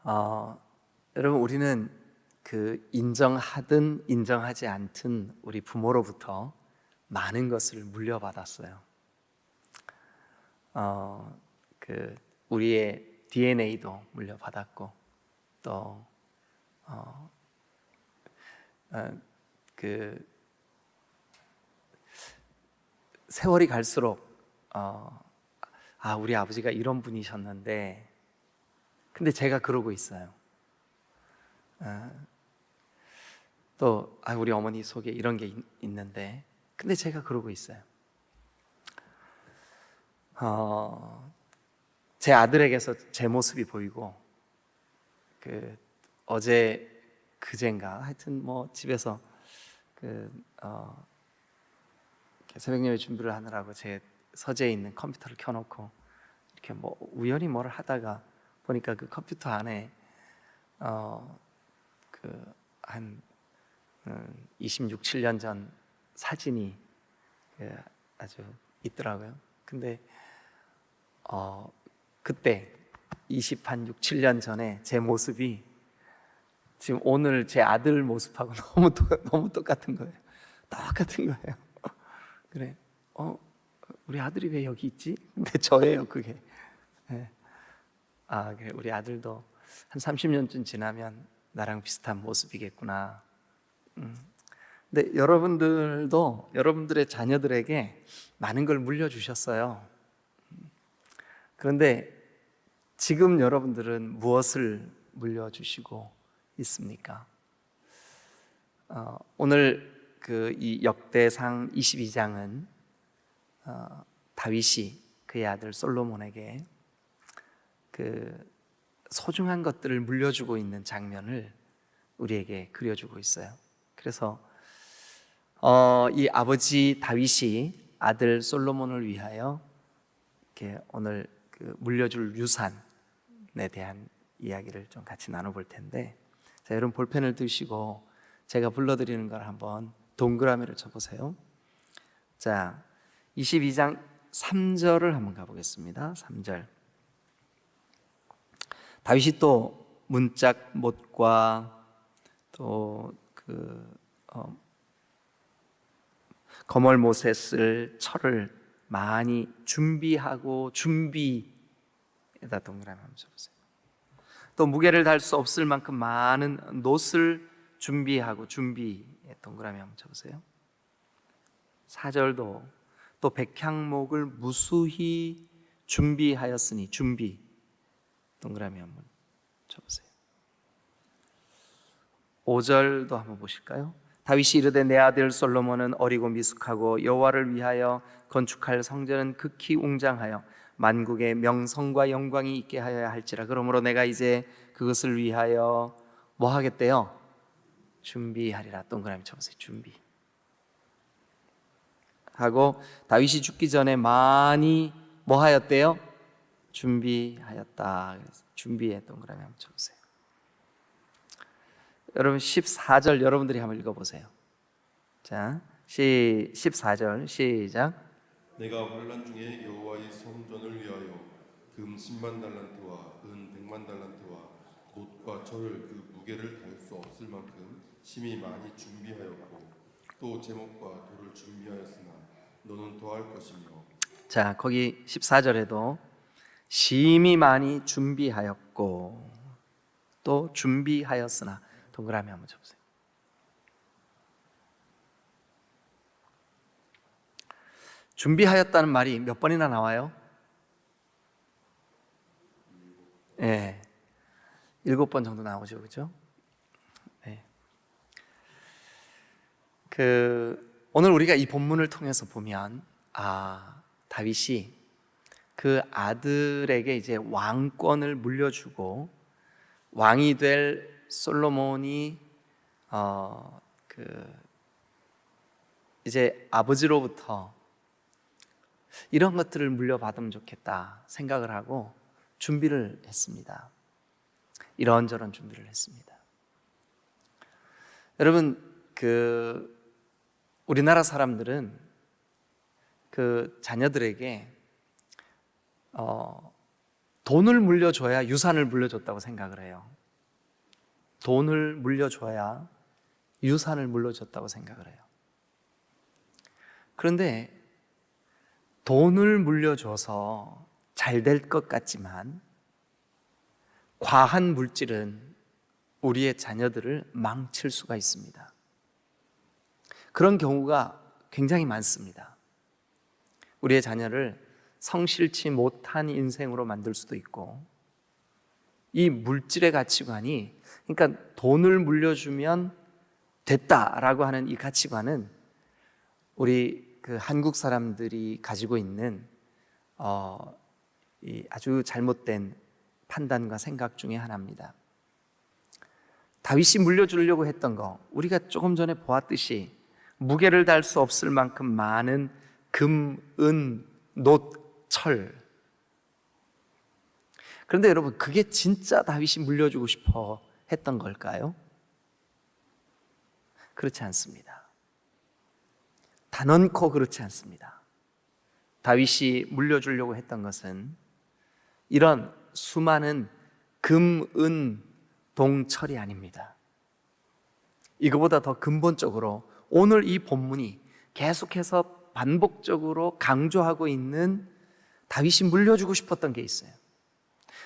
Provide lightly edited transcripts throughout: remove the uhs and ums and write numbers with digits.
어, 여러분, 우리는 그 인정하든 인정하지 않든 우리 부모로부터 많은 것을 물려받았어요. 우리의 DNA도 물려받았고, 또 세월이 갈수록 우리 아버지가 이런 분이셨는데, 근데 제가 그러고 있어요. 또 우리 어머니 속에 이런 게 있는데, 근데 제가 그러고 있어요. 제 아들에게서 제 모습이 보이고, 어제 그젠가 하여튼 뭐 집에서 새벽 예배 준비를 하느라고 제 서재에 있는 컴퓨터를 켜놓고 이렇게 뭐 우연히 뭘 하다가 보니까 그 컴퓨터 안에 한 26, 7년 전 사진이 아주 있더라고요. 근데 그때 26, 7년 전에 제 모습이 지금 오늘 제 아들 모습하고 너무 똑같은 거예요. 똑같은 거예요. 그래, 우리 아들이 왜 여기 있지? 근데 저예요, 그게. 네. 그래, 우리 아들도 한 30년쯤 지나면 나랑 비슷한 모습이겠구나. 근데 여러분들도 여러분들의 자녀들에게 많은 걸 물려주셨어요. 그런데 지금 여러분들은 무엇을 물려주시고 있습니까? 오늘 이 역대상 22장은 다윗이 그의 아들 솔로몬에게 소중한 것들을 물려주고 있는 장면을 우리에게 그려주고 있어요. 그래서 이 아버지 다윗이 아들 솔로몬을 위하여 이렇게 오늘 물려줄 유산에 대한 이야기를 좀 같이 나눠볼 텐데, 자, 여러분 볼펜을 드시고 제가 불러드리는 걸 한번 동그라미를 쳐보세요. 자, 22장 3절을 한번 가보겠습니다. 3절. 다윗이 또 문짝 못과 또 거멀 못에 쓸 철을 많이 준비하고 준비에다 동그라미 한번 쳐보세요. 또 무게를 달 수 없을 만큼 많은 놋을 준비하고 준비에 동그라미 한번 쳐보세요. 4절도 또 백향목을 무수히 준비하였으니 준비 동그라미 한번 쳐보세요. 5절도 한번 보실까요? 다윗이 이르되 내 아들 솔로몬은 어리고 미숙하고 여호와를 위하여 건축할 성전은 극히 웅장하여 만국의 명성과 영광이 있게 하여야 할지라. 그러므로 내가 이제 그것을 위하여 뭐 하겠대요? 준비하리라. 동그라미 쳐보세요. 준비 하고, 다윗이 죽기 전에 많이 뭐 하였대요? 준비하였다. 그래서 준비에 동그라미 한번 쳐보세요. 여러분 14절 여러분들이 한번 읽어보세요. 자, 14절 시작. 내가 환난 중에 여호와의 성전을 위하여 금 10만 달란트와 은 100만 달란트와 놋과 철을 그 무게를 달 수 없을 만큼 심히 많이 준비하였고 또 제목과 돌을 준비하였으나 너는 더할 것이며. 자, 거기 14절에도 심히 많이 준비하였고 또 준비하였으나 동그라미 한번 쳐보세요. 준비하였다는 말이 몇 번이나 나와요? 네, 7번 정도 나오죠, 그렇죠? 네. 오늘 우리가 이 본문을 통해서 보면 다윗이 그 아들에게 이제 왕권을 물려주고 왕이 될 솔로몬이 이제 아버지로부터 이런 것들을 물려받으면 좋겠다 생각을 하고 준비를 했습니다. 이런저런 준비를 했습니다. 여러분, 우리나라 사람들은 자녀들에게 돈을 물려줘야 유산을 물려줬다고 생각을 해요. 돈을 물려줘야 유산을 물려줬다고 생각을 해요. 그런데 돈을 물려줘서 잘 될 것 같지만 과한 물질은 우리의 자녀들을 망칠 수가 있습니다. 그런 경우가 굉장히 많습니다. 우리의 자녀를 성실치 못한 인생으로 만들 수도 있고, 이 물질의 가치관이, 그러니까 돈을 물려주면 됐다라고 하는 이 가치관은 우리 그 한국 사람들이 가지고 있는 이 아주 잘못된 판단과 생각 중에 하나입니다. 다윗이 물려주려고 했던 거, 우리가 조금 전에 보았듯이 무게를 달 수 없을 만큼 많은 금, 은, 놋, 철. 그런데 여러분, 그게 진짜 다윗이 물려주고 싶어 했던 걸까요? 그렇지 않습니다. 단언코 그렇지 않습니다. 다윗이 물려주려고 했던 것은 이런 수많은 금, 은, 동, 철이 아닙니다. 이거보다 더 근본적으로 오늘 이 본문이 계속해서 반복적으로 강조하고 있는 다윗이 물려주고 싶었던 게 있어요.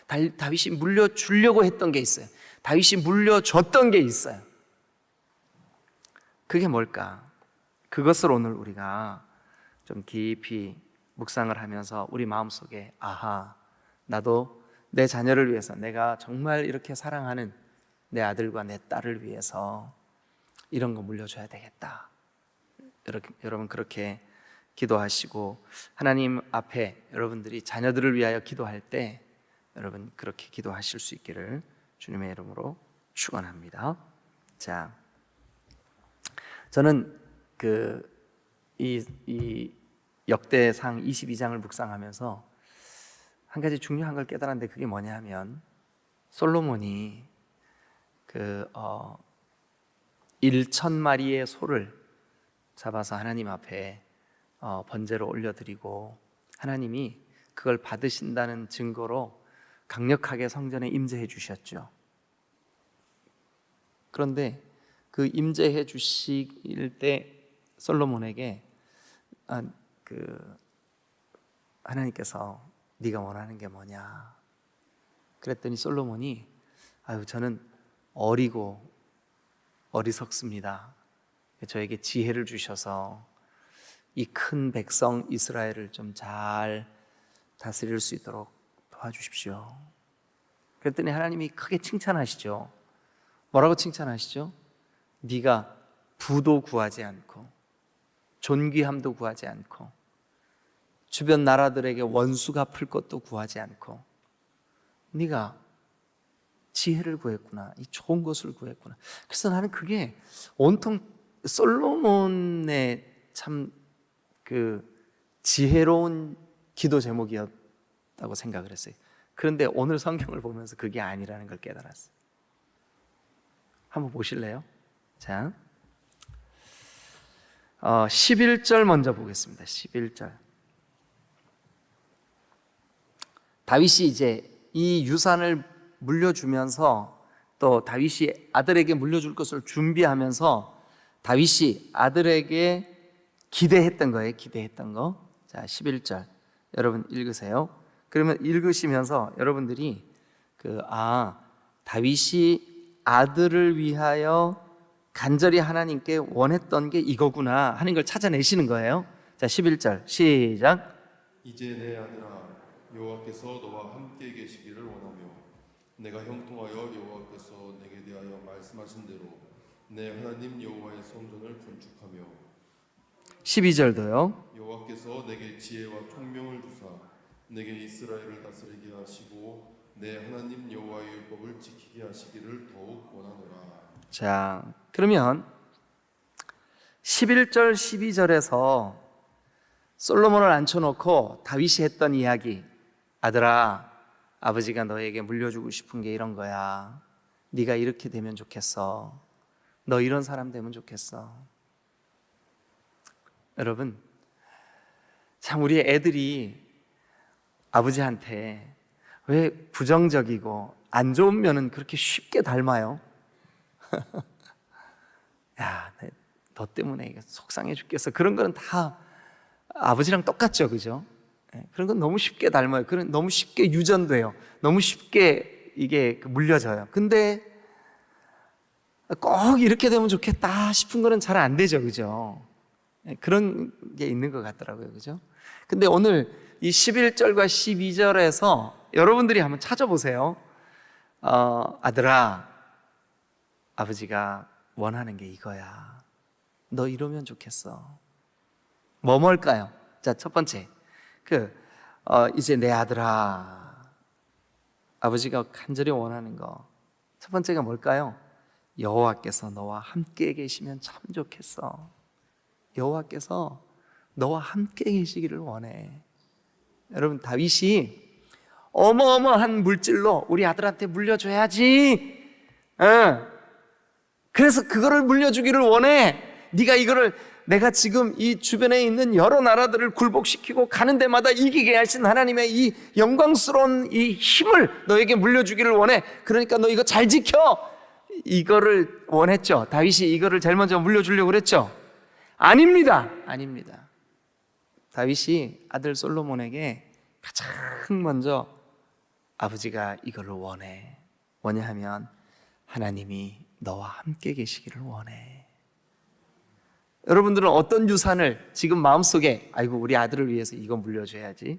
다윗이 물려주려고 했던 게 있어요. 다윗이 물려줬던 게 있어요. 그게 뭘까? 그것을 오늘 우리가 좀 깊이 묵상을 하면서 우리 마음속에 아하, 나도 내 자녀를 위해서, 내가 정말 이렇게 사랑하는 내 아들과 내 딸을 위해서 이런 거 물려줘야 되겠다. 여러분 그렇게 기도하시고 하나님 앞에 여러분들이 자녀들을 위하여 기도할 때 여러분 그렇게 기도하실 수 있기를 주님의 이름으로 축원합니다. 자, 저는 이 역대상 22장을 묵상하면서 한 가지 중요한 걸 깨달았는데 그게 뭐냐 하면 솔로몬이 1,000마리의 소를 잡아서 하나님 앞에 번제로 올려드리고 하나님이 그걸 받으신다는 증거로 강력하게 성전에 임재해 주셨죠. 그런데 그 임재해 주실 때 솔로몬에게 하나님께서 네가 원하는 게 뭐냐 그랬더니 솔로몬이 저는 어리고 어리석습니다. 저에게 지혜를 주셔서 이 큰 백성 이스라엘을 좀 잘 다스릴 수 있도록 도와주십시오. 그랬더니 하나님이 크게 칭찬하시죠. 뭐라고 칭찬하시죠? 네가 부도 구하지 않고 존귀함도 구하지 않고 주변 나라들에게 원수 갚을 것도 구하지 않고 네가 지혜를 구했구나. 이 좋은 것을 구했구나. 그래서 나는 그게 온통 솔로몬의 참 지혜로운 기도 제목이었다고 생각을 했어요. 그런데 오늘 성경을 보면서 그게 아니라는 걸 깨달았어요. 한번 보실래요? 자, 11절 먼저 보겠습니다. 11절. 다윗이 이제 이 유산을 물려주면서 또 다윗이 아들에게 물려줄 것을 준비하면서 다윗이 아들에게 기대했던 거예요. 기대했던 거. 자, 11절 여러분 읽으세요. 그러면 읽으시면서 여러분들이 다윗이 아들을 위하여 간절히 하나님께 원했던 게 이거구나 하는 걸 찾아내시는 거예요. 자, 11절 시작. 이제 내 아들아, 여호와께서 너와 함께 계시기를 원하며 내가 형통하여 여호와께서 내게 대하여 말씀하신 대로 내 하나님 여호와의 성전을 건축하며 12절도요. 여호와께서 내게 지혜와 총명을 주사 내게 이스라엘을 다스리게 하시고 내 하나님 여호와의 율법을 지키게 하시기를 더욱 원하노라. 자, 그러면 11절 12절에서 솔로몬을 앉혀놓고 다윗이 했던 이야기, 아들아, 아버지가 너에게 물려주고 싶은 게 이런 거야. 네가 이렇게 되면 좋겠어. 너 이런 사람 되면 좋겠어. 여러분, 참 우리 애들이 아버지한테 왜 부정적이고 안 좋은 면은 그렇게 쉽게 닮아요? 야, 너 때문에 속상해 죽겠어. 그런 거는 다 아버지랑 똑같죠, 그죠? 그런 건 너무 쉽게 닮아요. 그런 너무 쉽게 유전돼요. 너무 쉽게 이게 물려져요. 근데 꼭 이렇게 되면 좋겠다 싶은 거는 잘 안 되죠, 그죠? 그런 게 있는 것 같더라고요, 그죠? 근데 오늘 이 11절과 12절에서 여러분들이 한번 찾아보세요. 아들아, 아버지가 원하는 게 이거야. 너 이러면 좋겠어. 뭐 뭘까요? 자, 첫 번째. 이제 내 아들아, 아버지가 간절히 원하는 거. 첫 번째가 뭘까요? 여호와께서 너와 함께 계시면 참 좋겠어. 여호와께서 너와 함께 계시기를 원해. 여러분, 다윗이 어마어마한 물질로 우리 아들한테 물려줘야지. 그래서 그거를 물려주기를 원해. 네가 이거를, 내가 지금 이 주변에 있는 여러 나라들을 굴복시키고 가는 데마다 이기게 하신 하나님의 이 영광스러운 이 힘을 너에게 물려주기를 원해. 그러니까 너 이거 잘 지켜. 이거를 원했죠. 다윗이 이거를 제일 먼저 물려주려고 그랬죠. 아닙니다. 아닙니다. 다윗이 아들 솔로몬에게 가장 먼저 아버지가 이거를 원해. 뭐냐 하면 하나님이 너와 함께 계시기를 원해. 여러분들은 어떤 유산을 지금 마음속에, 아이고 우리 아들을 위해서 이거 물려줘야지.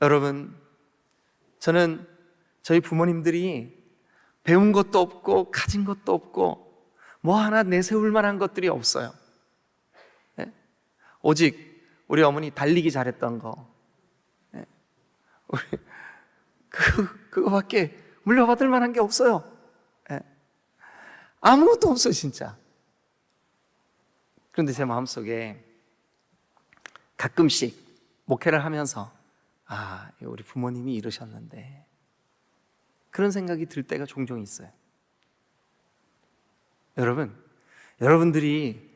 여러분, 저는 저희 부모님들이 배운 것도 없고 가진 것도 없고 뭐 하나 내세울 만한 것들이 없어요. 네? 오직 우리 어머니 달리기 잘했던 거, 네? 우리 그거밖에 물려받을 만한 게 없어요. 네? 아무것도 없어요, 진짜. 그런데 제 마음속에 가끔씩 목회를 하면서 우리 부모님이 이러셨는데, 그런 생각이 들 때가 종종 있어요. 여러분들이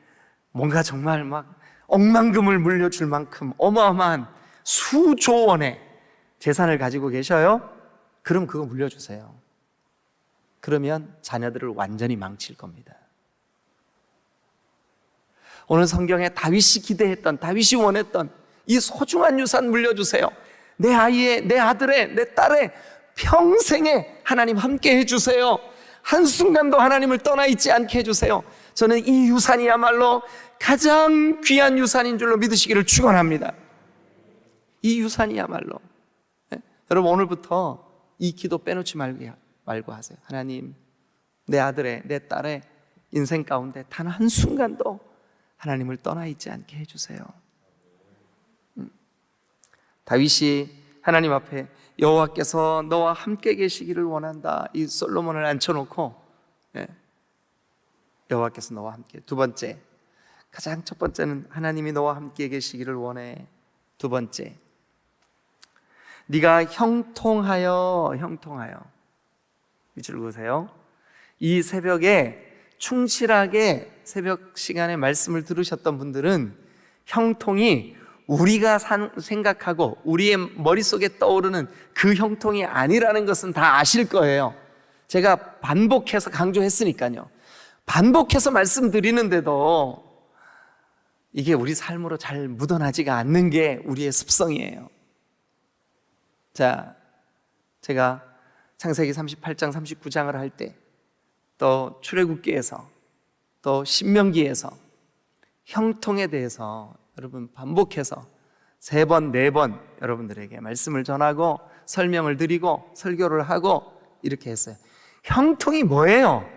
뭔가 정말 막 억만금을 물려줄 만큼 어마어마한 수조 원의 재산을 가지고 계셔요? 그럼 그거 물려주세요. 그러면 자녀들을 완전히 망칠 겁니다. 오늘 성경에 다윗이 기대했던, 다윗이 원했던 이 소중한 유산 물려주세요. 내 아이의, 내 아들의, 내 딸의 평생에 하나님 함께 해주세요. 한순간도 하나님을 떠나 있지 않게 해주세요. 저는 이 유산이야말로 가장 귀한 유산인 줄로 믿으시기를 축원합니다. 이 유산이야말로, 네? 여러분, 오늘부터 이 기도 빼놓지 말고 하세요. 하나님, 내 아들의, 내 딸의 인생 가운데 단 한순간도 하나님을 떠나 있지 않게 해주세요. 다윗이 하나님 앞에 여호와께서 너와 함께 계시기를 원한다, 이 솔로몬을 앉혀놓고, 여호와께서 너와 함께. 두 번째, 가장 첫 번째는 하나님이 너와 함께 계시기를 원해. 두 번째, 네가 형통하여 위치를 보세요. 이 새벽에 충실하게 새벽 시간에 말씀을 들으셨던 분들은 형통이 우리가 생각하고 우리의 머릿속에 떠오르는 그 형통이 아니라는 것은 다 아실 거예요. 제가 반복해서 강조했으니까요. 반복해서 말씀드리는데도 이게 우리 삶으로 잘 묻어나지가 않는 게 우리의 습성이에요. 자, 제가 창세기 38장 39장을 할 때, 또 출애굽기에서, 또 신명기에서 형통에 대해서 여러분 반복해서 3번, 4번 여러분들에게 말씀을 전하고 설명을 드리고 설교를 하고 이렇게 했어요. 형통이 뭐예요?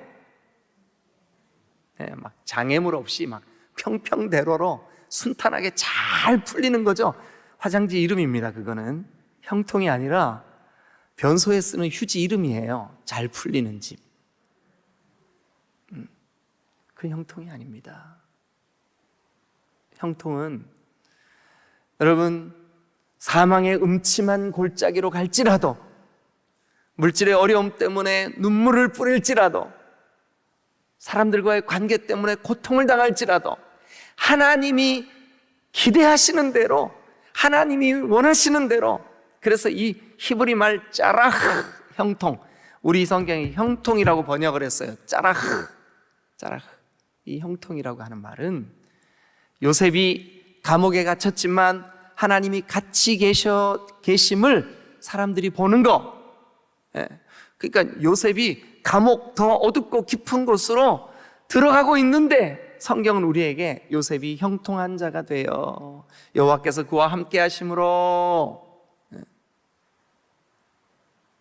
막 장애물 없이 막 평평대로로 순탄하게 잘 풀리는 거죠. 화장지 이름입니다. 그거는 형통이 아니라 변소에 쓰는 휴지 이름이에요. 잘 풀리는 집. 그 형통이 아닙니다. 형통은 여러분, 사망의 음침한 골짜기로 갈지라도, 물질의 어려움 때문에 눈물을 뿌릴지라도, 사람들과의 관계 때문에 고통을 당할지라도 하나님이 기대하시는 대로 하나님이 원하시는 대로. 그래서 이 히브리 말 짜라흐, 형통, 우리 성경이 형통이라고 번역을 했어요. 짜라흐, 짜라흐. 이 형통이라고 하는 말은 요셉이 감옥에 갇혔지만 하나님이 같이 계심을 사람들이 보는 거. 그러니까 요셉이 감옥 더 어둡고 깊은 곳으로 들어가고 있는데 성경은 우리에게 요셉이 형통한 자가 되어 여호와께서 그와 함께 하심으로.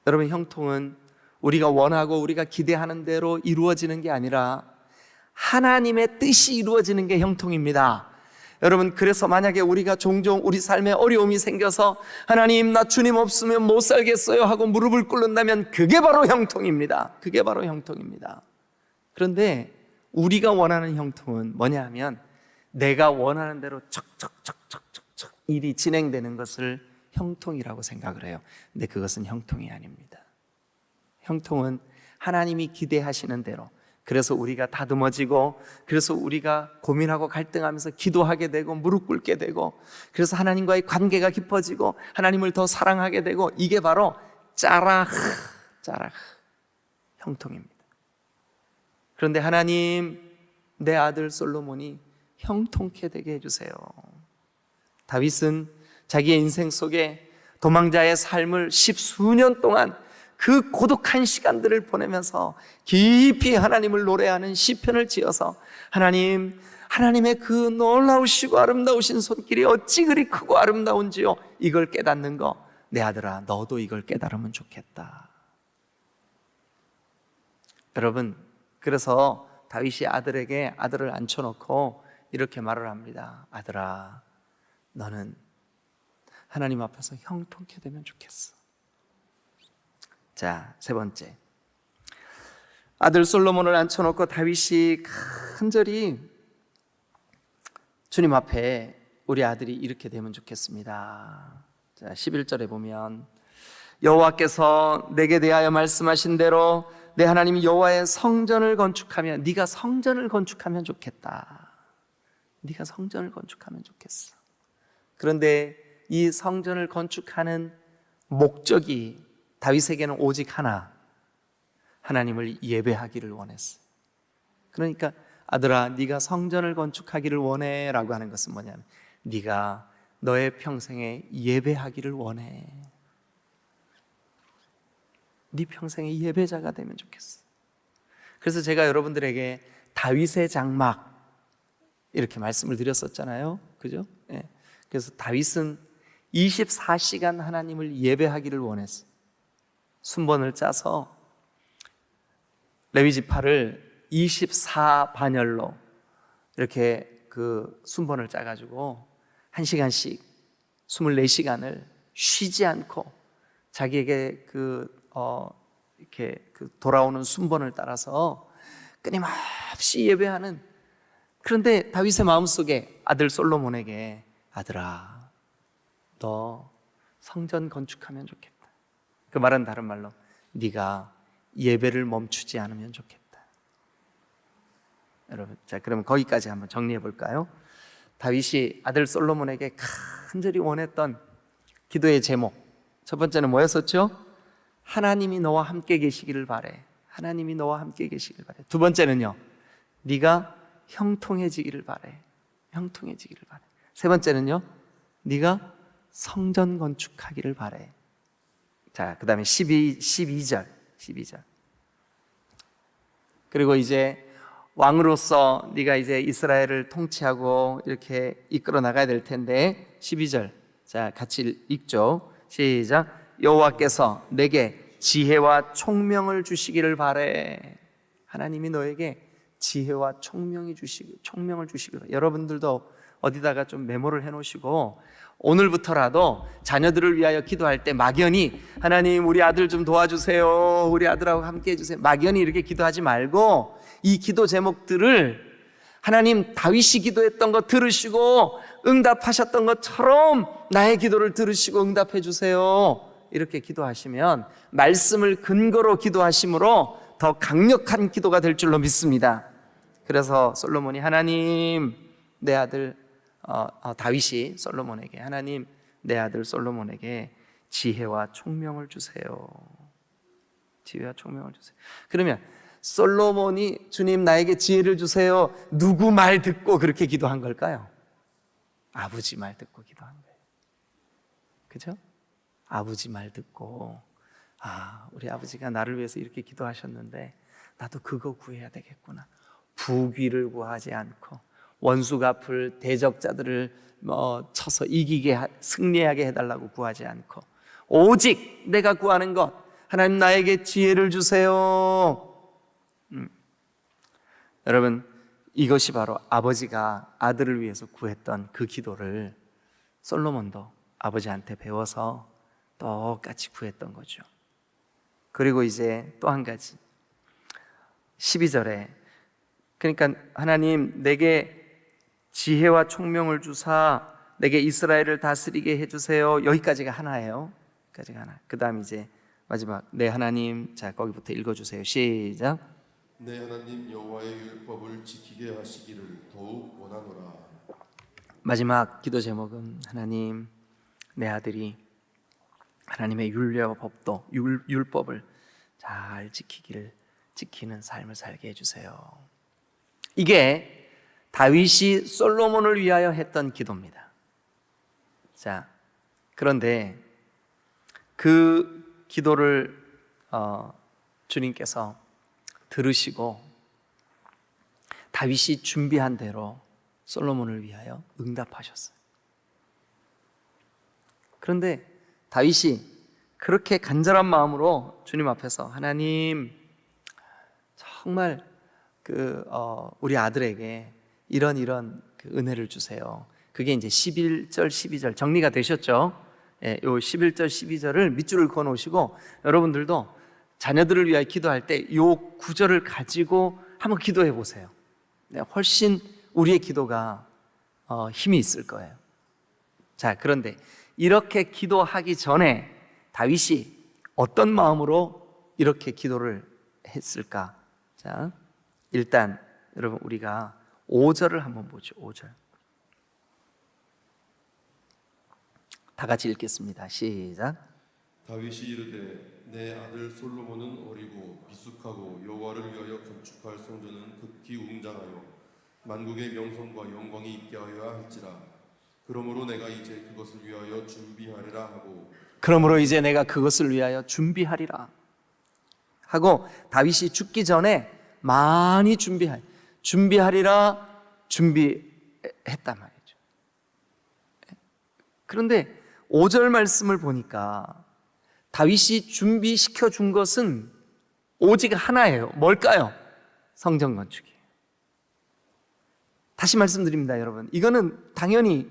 여러분, 형통은 우리가 원하고 우리가 기대하는 대로 이루어지는 게 아니라 하나님의 뜻이 이루어지는 게 형통입니다. 여러분, 그래서 만약에 우리가 종종 우리 삶에 어려움이 생겨서 하나님, 나 주님 없으면 못 살겠어요 하고 무릎을 꿇는다면 그게 바로 형통입니다. 그게 바로 형통입니다. 그런데 우리가 원하는 형통은 뭐냐 하면 내가 원하는 대로 척척척척척척 일이 진행되는 것을 형통이라고 생각을 해요. 근데 그것은 형통이 아닙니다. 형통은 하나님이 기대하시는 대로, 그래서 우리가 다듬어지고, 그래서 우리가 고민하고 갈등하면서 기도하게 되고 무릎 꿇게 되고, 그래서 하나님과의 관계가 깊어지고 하나님을 더 사랑하게 되고, 이게 바로 짜라흐 형통입니다. 그런데 하나님, 내 아들 솔로몬이 형통케 되게 해주세요. 다윗은 자기의 인생 속에 도망자의 삶을 10수년 동안 그 고독한 시간들을 보내면서 깊이 하나님을 노래하는 시편을 지어서 하나님의 그 놀라우시고 아름다우신 손길이 어찌 그리 크고 아름다운지요, 이걸 깨닫는 거, 내 아들아 너도 이걸 깨달으면 좋겠다. 여러분, 그래서 다윗이 아들에게 아들을 앉혀놓고 이렇게 말을 합니다. 아들아, 너는 하나님 앞에서 형통케 되면 좋겠어. 자, 세 번째, 아들 솔로몬을 앉혀놓고 다윗이 간절히 주님 앞에 우리 아들이 이렇게 되면 좋겠습니다. 자, 11절에 보면 여호와께서 내게 대하여 말씀하신 대로 내 하나님 여호와의 성전을 건축하며, 네가 성전을 건축하면 좋겠다. 네가 성전을 건축하면 좋겠어. 그런데 이 성전을 건축하는 목적이 다윗에게는 오직 하나, 하나님을 예배하기를 원했어. 그러니까 아들아, 네가 성전을 건축하기를 원해 라고 하는 것은 뭐냐면 네가 너의 평생에 예배하기를 원해. 네 평생의 예배자가 되면 좋겠어. 그래서 제가 여러분들에게 다윗의 장막 이렇게 말씀을 드렸었잖아요. 그죠? 네. 그래서 다윗은 24시간 하나님을 예배하기를 원했어. 순번을 짜서 레위 지파를 24반열로 이렇게 그 순번을 짜가지고 1시간씩 24시간을 쉬지 않고 자기에게 이렇게 돌아오는 순번을 따라서 끊임없이 예배하는. 그런데 다윗의 마음속에 아들 솔로몬에게 아들아, 너 성전 건축하면 좋겠다. 그 말은 다른 말로 네가 예배를 멈추지 않으면 좋겠다. 여러분, 자, 그러면 거기까지 한번 정리해 볼까요? 다윗이 아들 솔로몬에게 간절히 원했던 기도의 제목, 첫 번째는 뭐였었죠? 하나님이 너와 함께 계시기를 바래. 하나님이 너와 함께 계시기를 바래. 두 번째는요, 네가 형통해지기를 바래. 형통해지기를 바래. 세 번째는요, 네가 성전 건축하기를 바래. 자, 그 다음에 12절. 그리고 이제 왕으로서 네가 이제 이스라엘을 통치하고 이렇게 이끌어 나가야 될 텐데 12절. 자, 같이 읽죠. 시작. 여호와께서 내게 지혜와 총명을 주시기를 바래. 하나님이 너에게 지혜와 총명을 주시기를. 여러분들도 어디다가 좀 메모를 해놓으시고 오늘부터라도 자녀들을 위하여 기도할 때 막연히 하나님 우리 아들 좀 도와주세요, 우리 아들하고 함께 해주세요, 막연히 이렇게 기도하지 말고 이 기도 제목들을 하나님 다윗이 기도했던 거 들으시고 응답하셨던 것처럼 나의 기도를 들으시고 응답해 주세요, 이렇게 기도하시면 말씀을 근거로 기도하심으로 더 강력한 기도가 될 줄로 믿습니다. 그래서 솔로몬이 하나님, 내 아들 다윗이 솔로몬에게 하나님 내 아들 솔로몬에게 지혜와 총명을 주세요. 지혜와 총명을 주세요. 그러면 솔로몬이 주님 나에게 지혜를 주세요, 누구 말 듣고 그렇게 기도한 걸까요? 아버지 말 듣고 기도한 거예요. 그죠? 아버지 말 듣고, 우리 아버지가 나를 위해서 이렇게 기도하셨는데 나도 그거 구해야 되겠구나. 부귀를 구하지 않고 원수 갚을 대적자들을 쳐서 승리하게 해달라고 구하지 않고, 오직 내가 구하는 것, 하나님 나에게 지혜를 주세요. 여러분, 이것이 바로 아버지가 아들을 위해서 구했던 그 기도를 솔로몬도 아버지한테 배워서 똑같이 구했던 거죠. 그리고 이제 또 한 가지, 12절에 그러니까 하나님 내게 지혜와 총명을 주사 내게 이스라엘을 다스리게 해주세요. 여기까지가 하나예요. 여기까지가 하나. 그 다음 이제 마지막, 네 하나님, 자 거기부터 읽어주세요. 시작. 내 하나님 여호와의 율법을 지키게 하시기를 더욱 원하노라. 마지막 기도 제목은 하나님 내 아들이 하나님의 율례와 법도 율법을 잘 지키는 삶을 살게 해주세요. 이게 다윗이 솔로몬을 위하여 했던 기도입니다. 자, 그런데 그 기도를 주님께서 들으시고 다윗이 준비한 대로 솔로몬을 위하여 응답하셨어요. 그런데 다윗이 그렇게 간절한 마음으로 주님 앞에서 하나님 정말 우리 아들에게 이런 그 은혜를 주세요. 그게 이제 11절 12절 정리가 되셨죠? 예, 요 11절 12절을 밑줄을 그어 놓으시고 여러분들도 자녀들을 위하여 기도할 때 요 구절을 가지고 한번 기도해 보세요. 네, 훨씬 우리의 기도가 힘이 있을 거예요. 자, 그런데 이렇게 기도하기 전에 다윗이 어떤 마음으로 이렇게 기도를 했을까? 자, 일단 여러분 우리가 5절을 한번 보죠. 5절 다 같이 읽겠습니다. 시작. 다윗이 이르되 내 아들 솔로몬은 어리고 미숙하고 여호와를 위하여 건축할 성전은 극히 웅장하여 만국의 명성과 영광이 있게 하여야 할지라. 그러므로 내가 이제 그것을 위하여 준비하리라 하고, 그러므로 이제 내가 그것을 위하여 준비하리라 하고, 다윗이 죽기 전에 많이 준비하리라 준비했단 말이죠. 그런데 5절 말씀을 보니까 다윗이 준비시켜 준 것은 오직 하나예요. 뭘까요? 성전 건축이에요. 다시 말씀드립니다, 여러분. 이거는 당연히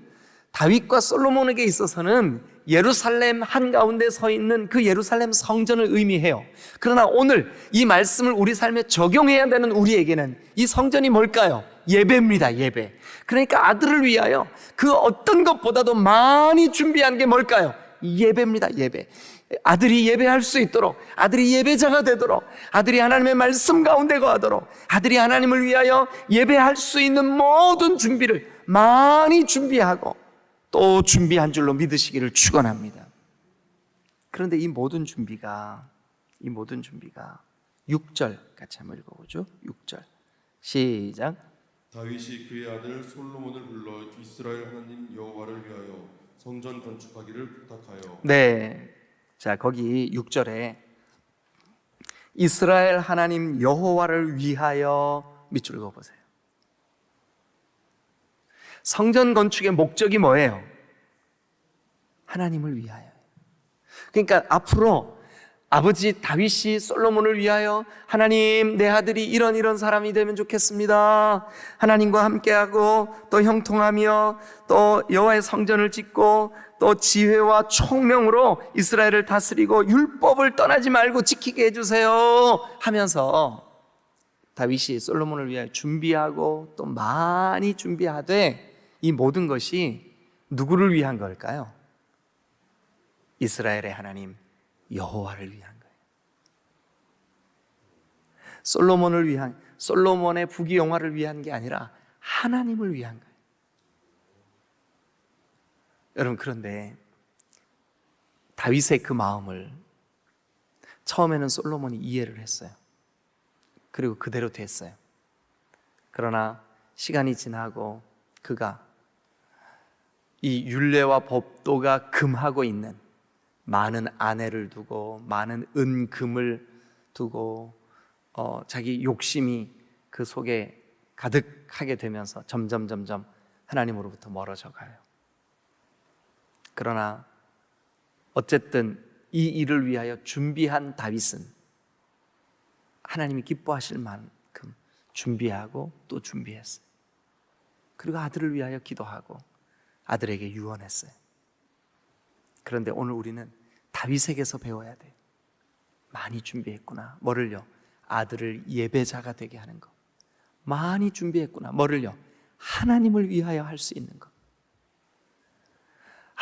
다윗과 솔로몬에게 있어서는 예루살렘 한가운데 서 있는 그 예루살렘 성전을 의미해요. 그러나 오늘 이 말씀을 우리 삶에 적용해야 되는 우리에게는 이 성전이 뭘까요? 예배입니다. 예배. 그러니까 아들을 위하여 그 어떤 것보다도 많이 준비한 게 뭘까요? 예배입니다. 예배. 아들이 예배할 수 있도록, 아들이 예배자가 되도록, 아들이 하나님의 말씀 가운데 거하도록, 아들이 하나님을 위하여 예배할 수 있는 모든 준비를 많이 준비하고 또 준비한 줄로 믿으시기를 축원합니다. 그런데 이 모든 준비가 6절 같이 한번 읽어보죠. 6절 시작. 다윗이 그의 아들 솔로몬을 불러 이스라엘 하나님 여호와를 위하여 성전 건축하기를 부탁하여. 네, 자 거기 6절에 이스라엘 하나님 여호와를 위하여 밑줄 그어보세요. 성전 건축의 목적이 뭐예요? 하나님을 위하여. 그러니까 앞으로 아버지 다윗이 솔로몬을 위하여 하나님 내 아들이 이런 사람이 되면 좋겠습니다. 하나님과 함께하고 또 형통하며 또 여호와의 성전을 짓고 또 지혜와 총명으로 이스라엘을 다스리고 율법을 떠나지 말고 지키게 해주세요 하면서 다윗이 솔로몬을 위하여 준비하고 또 많이 준비하되 이 모든 것이 누구를 위한 걸까요? 이스라엘의 하나님 여호와를 위한 거예요. 솔로몬의 부귀영화를 위한 게 아니라 하나님을 위한 거예요. 여러분, 그런데 다윗의 그 마음을 처음에는 솔로몬이 이해를 했어요. 그리고 그대로 됐어요. 그러나 시간이 지나고 그가 이 율례와 법도가 금하고 있는 많은 아내를 두고 많은 은금을 두고 자기 욕심이 그 속에 가득하게 되면서 점점 하나님으로부터 멀어져 가요. 그러나 어쨌든 이 일을 위하여 준비한 다윗은 하나님이 기뻐하실 만큼 준비하고 또 준비했어요. 그리고 아들을 위하여 기도하고 아들에게 유언했어요. 그런데 오늘 우리는 다윗에게서 배워야 돼요. 많이 준비했구나. 뭐를요? 아들을 예배자가 되게 하는 것. 많이 준비했구나. 뭐를요? 하나님을 위하여 할 수 있는 것.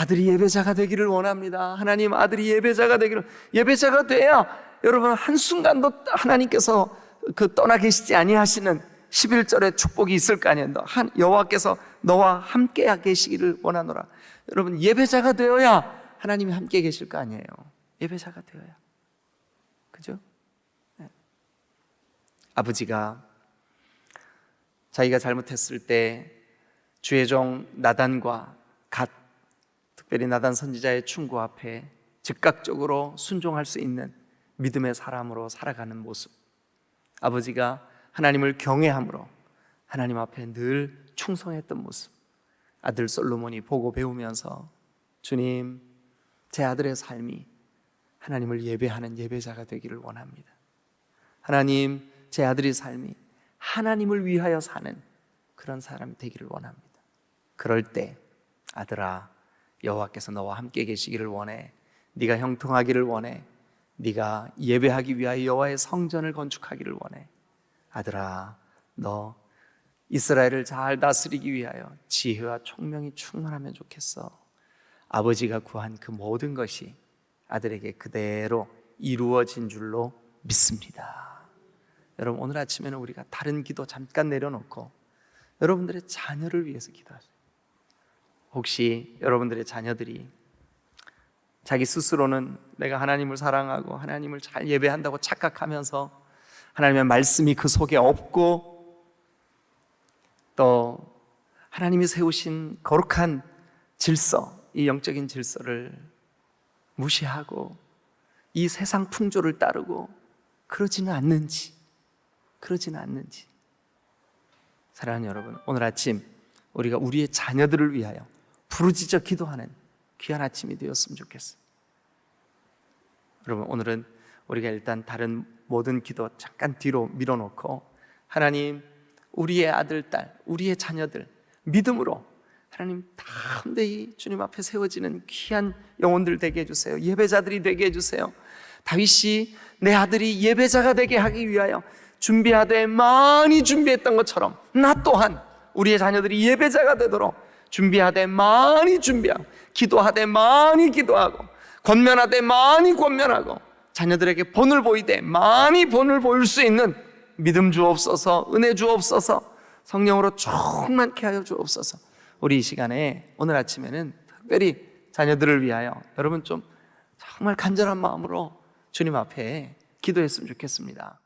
아들이 예배자가 되기를 원합니다. 하나님, 아들이 예배자가 되기를. 예배자가 돼야 여러분 한순간도 하나님께서 그 떠나 계시지 아니하시는 11절의 축복이 있을 거 아니에요. 여호와께서 너와 함께 계시기를 원하노라. 여러분, 예배자가 되어야 하나님이 함께 계실 거 아니에요. 예배자가 되어야. 그죠? 네. 아버지가 자기가 잘못했을 때 주의 종 나단과 갓, 특별히 나단 선지자의 충고 앞에 즉각적으로 순종할 수 있는 믿음의 사람으로 살아가는 모습, 아버지가 하나님을 경외함으로 하나님 앞에 늘 충성했던 모습, 아들 솔로몬이 보고 배우면서 주님, 제 아들의 삶이 하나님을 예배하는 예배자가 되기를 원합니다. 하나님, 제 아들의 삶이 하나님을 위하여 사는 그런 사람이 되기를 원합니다. 그럴 때 아들아, 여호와께서 너와 함께 계시기를 원해. 네가 형통하기를 원해. 네가 예배하기 위하여 여호와의 성전을 건축하기를 원해. 아들아, 너 이스라엘을 잘 다스리기 위하여 지혜와 총명이 충만하면 좋겠어. 아버지가 구한 그 모든 것이 아들에게 그대로 이루어진 줄로 믿습니다. 여러분, 오늘 아침에는 우리가 다른 기도 잠깐 내려놓고 여러분들의 자녀를 위해서 기도하세요. 혹시 여러분들의 자녀들이 자기 스스로는 내가 하나님을 사랑하고 하나님을 잘 예배한다고 착각하면서 하나님의 말씀이 그 속에 없고 또 하나님이 세우신 거룩한 질서, 이 영적인 질서를 무시하고 이 세상 풍조를 따르고 그러지는 않는지 사랑하는 여러분, 오늘 아침 우리가 우리의 자녀들을 위하여 부르짖어 기도하는 귀한 아침이 되었으면 좋겠어요. 여러분, 오늘은 우리가 일단 다른 모든 기도 잠깐 뒤로 밀어놓고 하나님, 우리의 아들, 딸, 우리의 자녀들 믿음으로 하나님 담대히 주님 앞에 세워지는 귀한 영혼들 되게 해주세요. 예배자들이 되게 해주세요. 다윗이 내 아들이 예배자가 되게 하기 위하여 준비하되 많이 준비했던 것처럼 나 또한 우리의 자녀들이 예배자가 되도록 준비하되 많이 준비하고 기도하되 많이 기도하고 권면하되 많이 권면하고 자녀들에게 본을 보이되 많이 본을 보일 수 있는 믿음 주옵소서, 은혜 주옵소서, 성령으로 충만케 하여 주옵소서. 우리 이 시간에 오늘 아침에는 특별히 자녀들을 위하여 여러분 좀 정말 간절한 마음으로 주님 앞에 기도했으면 좋겠습니다.